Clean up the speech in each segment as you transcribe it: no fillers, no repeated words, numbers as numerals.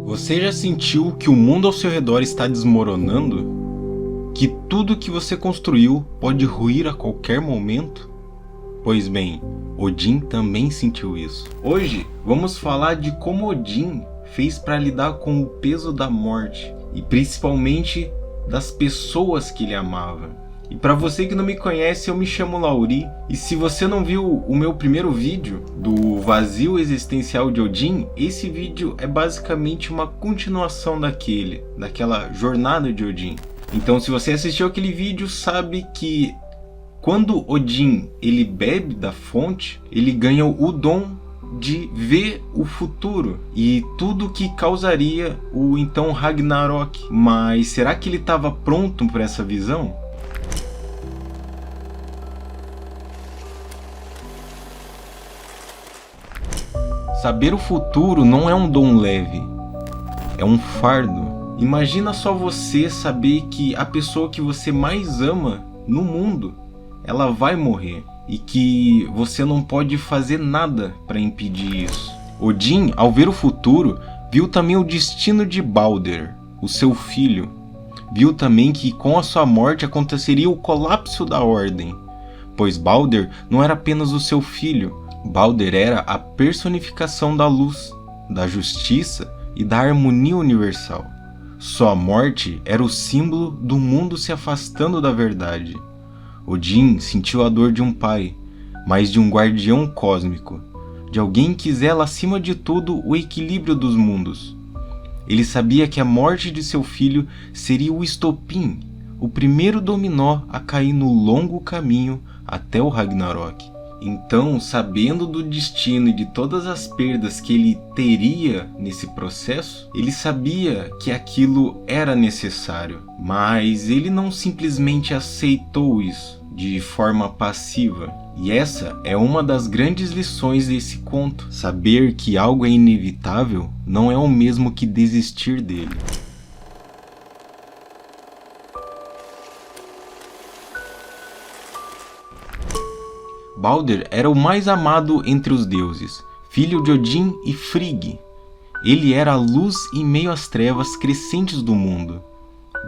Você já sentiu que o mundo ao seu redor está desmoronando? Que tudo que você construiu pode ruir a qualquer momento? Pois bem, Odin também sentiu isso. Hoje vamos falar de como Odin fez para lidar com o peso da morte e principalmente das pessoas que ele amava. E para você que não me conhece, eu me chamo Lauri, e se você não viu o meu primeiro vídeo do vazio existencial de Odin, esse vídeo é basicamente uma continuação daquela jornada de Odin. Então se você assistiu aquele vídeo, sabe que quando Odin ele bebe da fonte, ele ganha o dom de ver o futuro e tudo que causaria o então Ragnarok. Mas será que ele estava pronto para essa visão? Saber o futuro não é um dom leve, é um fardo. Imagina só você saber que a pessoa que você mais ama no mundo, ela vai morrer e que você não pode fazer nada para impedir isso. Odin, ao ver o futuro, viu também o destino de Balder, o seu filho. Viu também que com a sua morte aconteceria o colapso da Ordem, pois Balder não era apenas o seu filho. Balder era a personificação da luz, da justiça e da harmonia universal. Sua morte era o símbolo do mundo se afastando da verdade. Odin sentiu a dor de um pai, mas de um guardião cósmico, de alguém que zela acima de tudo o equilíbrio dos mundos. Ele sabia que a morte de seu filho seria o estopim, o primeiro dominó a cair no longo caminho até o Ragnarok. Então, sabendo do destino e de todas as perdas que ele teria nesse processo, ele sabia que aquilo era necessário, mas ele não simplesmente aceitou isso de forma passiva. E essa é uma das grandes lições desse conto. Saber que algo é inevitável não é o mesmo que desistir dele. Balder era o mais amado entre os deuses, filho de Odin e Frigg. Ele era a luz em meio às trevas crescentes do mundo,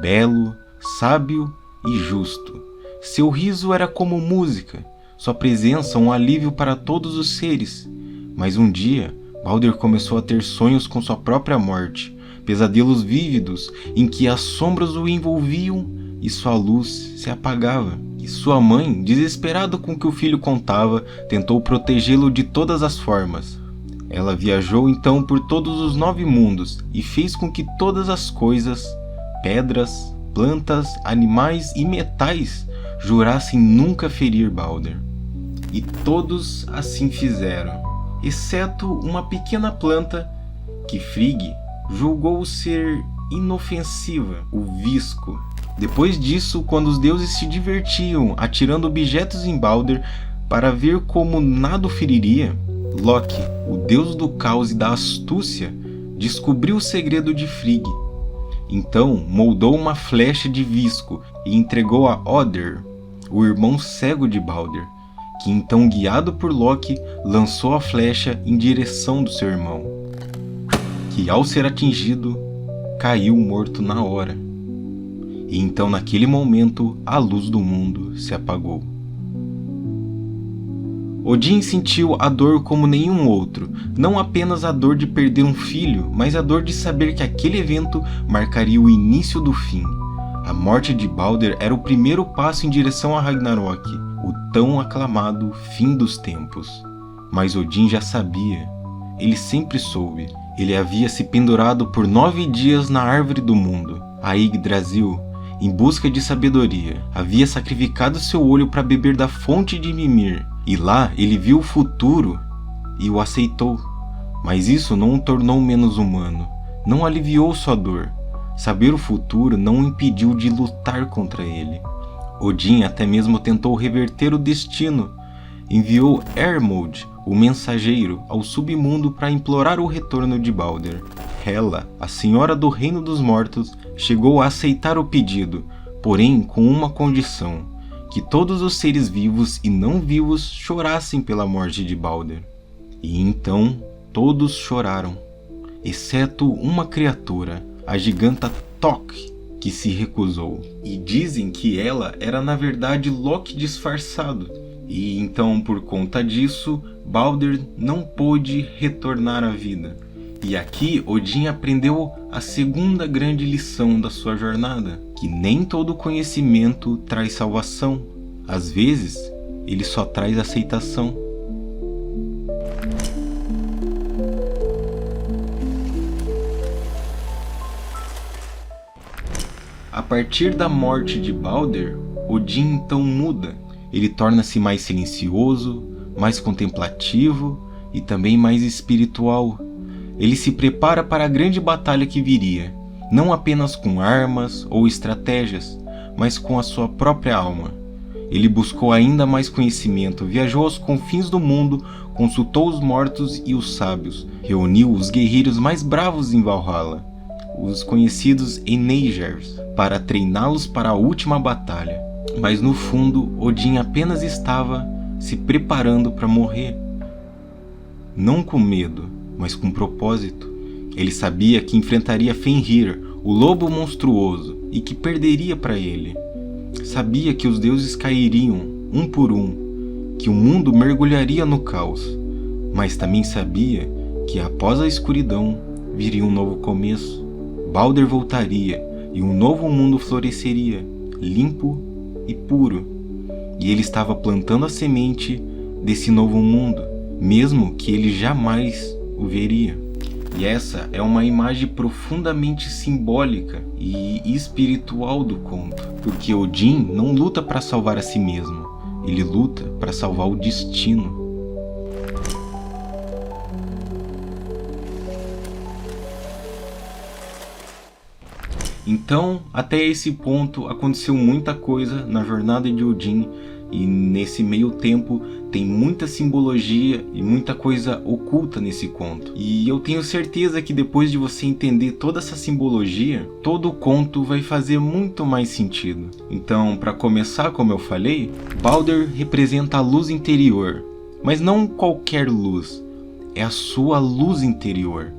belo, sábio e justo. Seu riso era como música, sua presença um alívio para todos os seres. Mas um dia, Balder começou a ter sonhos com sua própria morte, pesadelos vívidos em que as sombras o envolviam e sua luz se apagava. E sua mãe, desesperada com o que o filho contava, tentou protegê-lo de todas as formas. Ela viajou então por todos os 9 mundos e fez com que todas as coisas, pedras, plantas, animais e metais, jurassem nunca ferir Balder. E todos assim fizeram, exceto uma pequena planta que Frigg julgou ser inofensiva, o visco. Depois disso, quando os deuses se divertiam atirando objetos em Balder para ver como nada o feriria, Loki, o deus do caos e da astúcia, descobriu o segredo de Frigg. Então moldou uma flecha de visco e entregou a Other, o irmão cego de Balder, que então, guiado por Loki, lançou a flecha em direção do seu irmão, que ao ser atingido, caiu morto na hora. E então naquele momento a luz do mundo se apagou. Odin sentiu a dor como nenhum outro, não apenas a dor de perder um filho, mas a dor de saber que aquele evento marcaria o início do fim. A morte de Balder era o primeiro passo em direção a Ragnarok, o tão aclamado fim dos tempos. Mas Odin já sabia, ele sempre soube. Ele havia se pendurado por 9 dias na árvore do mundo, a Yggdrasil, em busca de sabedoria. Havia sacrificado seu olho para beber da fonte de Mimir, e lá ele viu o futuro e o aceitou. Mas isso não o tornou menos humano, não aliviou sua dor. Saber o futuro não o impediu de lutar contra ele. Odin até mesmo tentou reverter o destino. Enviou Hermod, o mensageiro, ao submundo para implorar o retorno de Balder. Hela, a senhora do reino dos mortos, chegou a aceitar o pedido, porém com uma condição: que todos os seres vivos e não vivos chorassem pela morte de Balder. E então todos choraram. exceto uma criatura, a giganta Tok, que se recusou. E dizem que ela era na verdade Loki disfarçado. E então, por conta disso, Balder não pôde retornar à vida. E aqui Odin aprendeu a segunda grande lição da sua jornada, que nem todo conhecimento traz salvação. Às vezes, ele só traz aceitação. A partir da morte de Balder, Odin então muda. Ele torna-se mais silencioso, mais contemplativo e também mais espiritual. Ele se prepara para a grande batalha que viria, não apenas com armas ou estratégias, mas com a sua própria alma. Ele buscou ainda mais conhecimento, viajou aos confins do mundo, consultou os mortos e os sábios, reuniu os guerreiros mais bravos em Valhalla, os conhecidos Einherjars, para treiná-los para a última batalha. Mas no fundo, Odin apenas estava se preparando para morrer. Não com medo, mas com propósito. Ele sabia que enfrentaria Fenrir, o lobo monstruoso, e que perderia para ele. Sabia que os deuses cairiam, um por um, que o mundo mergulharia no caos. Mas também sabia que após a escuridão viria um novo começo. Balder voltaria e um novo mundo floresceria, limpo e puro. E ele estava plantando a semente desse novo mundo, mesmo que ele jamais o veria. E essa é uma imagem profundamente simbólica e espiritual do conto, porque Odin não luta para salvar a si mesmo, ele luta para salvar o destino. Então, até esse ponto, aconteceu muita coisa na jornada de Odin, e nesse meio tempo tem muita simbologia e muita coisa oculta nesse conto. E eu tenho certeza que depois de você entender toda essa simbologia, todo o conto vai fazer muito mais sentido. Então, para começar, como eu falei, Balder representa a luz interior, mas não qualquer luz, é a sua luz interior,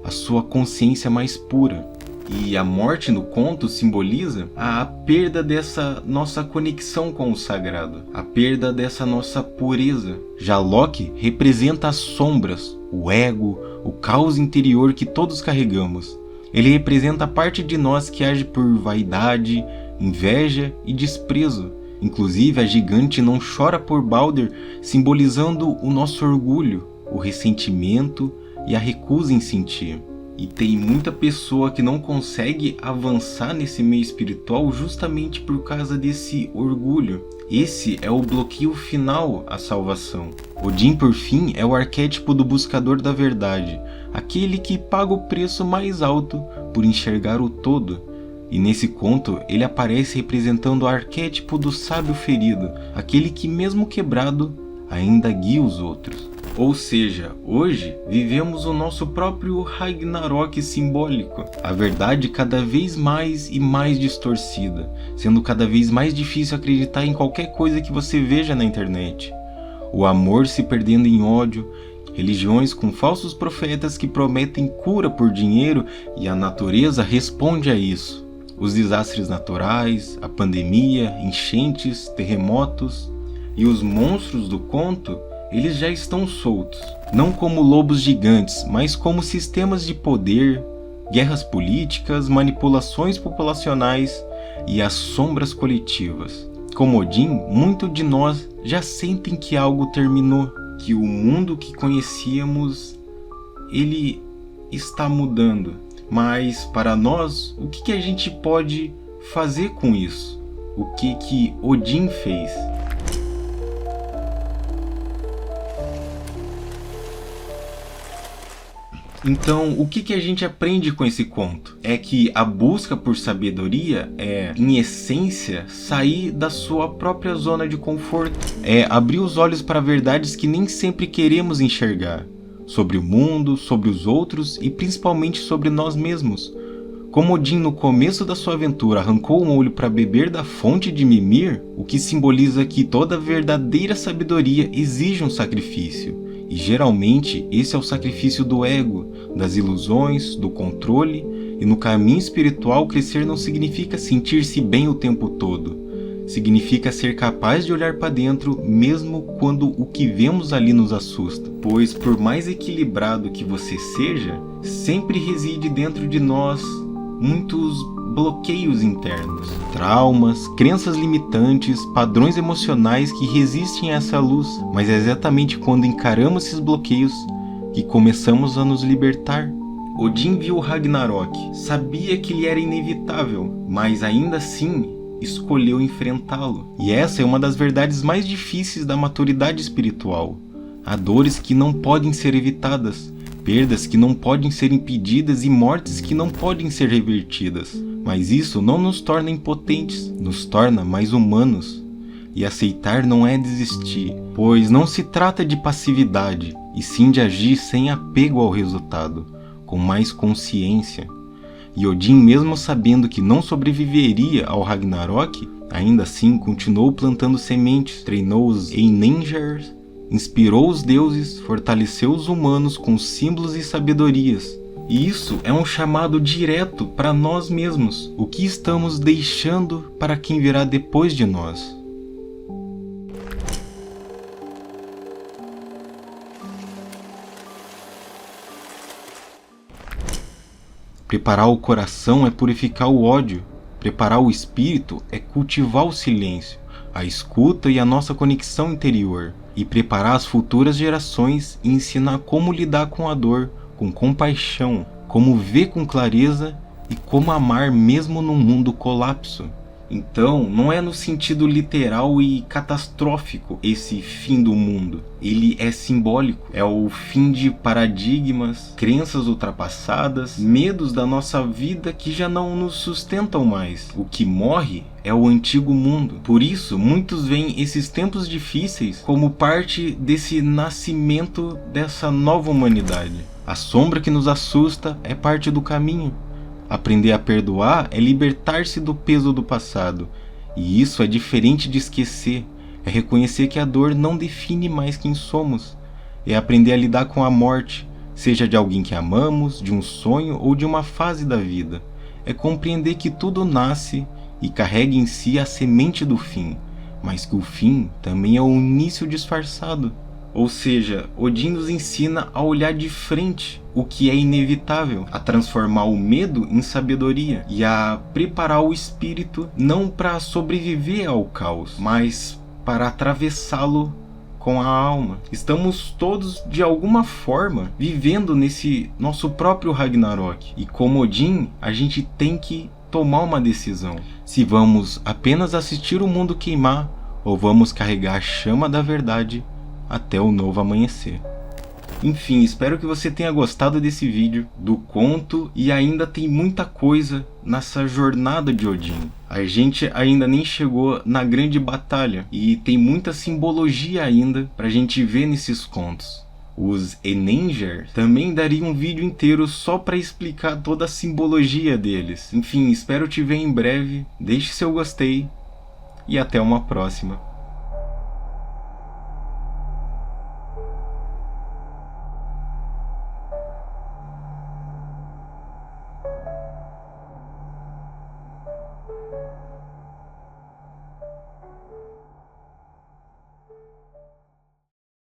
a sua consciência mais pura. E a morte no conto simboliza a perda dessa nossa conexão com o sagrado, a perda dessa nossa pureza. Já Loki representa as sombras, o ego, o caos interior que todos carregamos. Ele representa a parte de nós que age por vaidade, inveja e desprezo. Inclusive, a gigante não chora por Balder, simbolizando o nosso orgulho, o ressentimento e a recusa em sentir. E tem muita pessoa que não consegue avançar nesse meio espiritual justamente por causa desse orgulho. Esse é o bloqueio final à salvação. Odin, por fim, é o arquétipo do buscador da verdade, aquele que paga o preço mais alto por enxergar o todo. E nesse conto, ele aparece representando o arquétipo do sábio ferido, aquele que, mesmo quebrado, ainda guia os outros. Ou seja, hoje vivemos o nosso próprio Ragnarok simbólico, a verdade cada vez mais e mais distorcida, sendo cada vez mais difícil acreditar em qualquer coisa que você veja na internet. O amor se perdendo em ódio, religiões com falsos profetas que prometem cura por dinheiro, e a natureza responde a isso. Os desastres naturais, a pandemia, enchentes, terremotos, e os monstros do conto, eles já estão soltos, não como lobos gigantes, mas como sistemas de poder, guerras políticas, manipulações populacionais e as sombras coletivas. Como Odin, muito de nós já sentem que algo terminou, que o mundo que conhecíamos, ele está mudando. Mas para nós, o que a gente pode fazer com isso? O que Odin fez? Então, o que a gente aprende com esse conto? É que a busca por sabedoria é, em essência, sair da sua própria zona de conforto. É abrir os olhos para verdades que nem sempre queremos enxergar. Sobre o mundo, sobre os outros e principalmente sobre nós mesmos. Como Odin, no começo da sua aventura, arrancou um olho para beber da fonte de Mimir, o que simboliza que toda verdadeira sabedoria exige um sacrifício. E geralmente esse é o sacrifício do ego, das ilusões, do controle, e no caminho espiritual crescer não significa sentir-se bem o tempo todo. Significa ser capaz de olhar para dentro mesmo quando o que vemos ali nos assusta. Pois por mais equilibrado que você seja, sempre reside dentro de nós muitos bloqueios internos, traumas, crenças limitantes, padrões emocionais que resistem a essa luz. Mas é exatamente quando encaramos esses bloqueios que começamos a nos libertar. Odin viu Ragnarok, sabia que ele era inevitável, mas ainda assim escolheu enfrentá-lo. E essa é uma das verdades mais difíceis da maturidade espiritual. Há dores que não podem ser evitadas, perdas que não podem ser impedidas e mortes que não podem ser revertidas. Mas isso não nos torna impotentes, nos torna mais humanos. E aceitar não é desistir, pois não se trata de passividade, e sim de agir sem apego ao resultado, com mais consciência. E Odin, mesmo sabendo que não sobreviveria ao Ragnarok, ainda assim continuou plantando sementes, treinou os Einenjars, inspirou os deuses, fortaleceu os humanos com símbolos e sabedorias. E isso é um chamado direto para nós mesmos, o que estamos deixando para quem virá depois de nós. Preparar o coração é purificar o ódio. Preparar o espírito é cultivar o silêncio, a escuta e a nossa conexão interior. E preparar as futuras gerações e ensinar como lidar com a dor, com compaixão, como ver com clareza e como amar mesmo num mundo colapso. Então, não é no sentido literal e catastrófico esse fim do mundo. Ele é simbólico. É o fim de paradigmas, crenças ultrapassadas, medos da nossa vida que já não nos sustentam mais. O que morre é o antigo mundo. Por isso, muitos veem esses tempos difíceis como parte desse nascimento dessa nova humanidade. A sombra que nos assusta é parte do caminho. Aprender a perdoar é libertar-se do peso do passado. E isso é diferente de esquecer. É reconhecer que a dor não define mais quem somos. É aprender a lidar com a morte, seja de alguém que amamos, de um sonho ou de uma fase da vida. É compreender que tudo nasce e carrega em si a semente do fim, mas que o fim também é o início disfarçado. Ou seja, Odin nos ensina a olhar de frente o que é inevitável, a transformar o medo em sabedoria e a preparar o espírito não para sobreviver ao caos, mas para atravessá-lo com a alma. Estamos todos, de alguma forma, vivendo nesse nosso próprio Ragnarok. E como Odin, a gente tem que tomar uma decisão. Se vamos apenas assistir o mundo queimar ou vamos carregar a chama da verdade até o novo amanhecer. Enfim, espero que você tenha gostado desse vídeo, do conto, e ainda tem muita coisa nessa jornada de Odin. A gente ainda nem chegou na grande batalha e tem muita simbologia ainda pra gente ver nesses contos. Os Einenjar também daria um vídeo inteiro só para explicar toda a simbologia deles. Enfim, espero te ver em breve, deixe seu gostei e até uma próxima.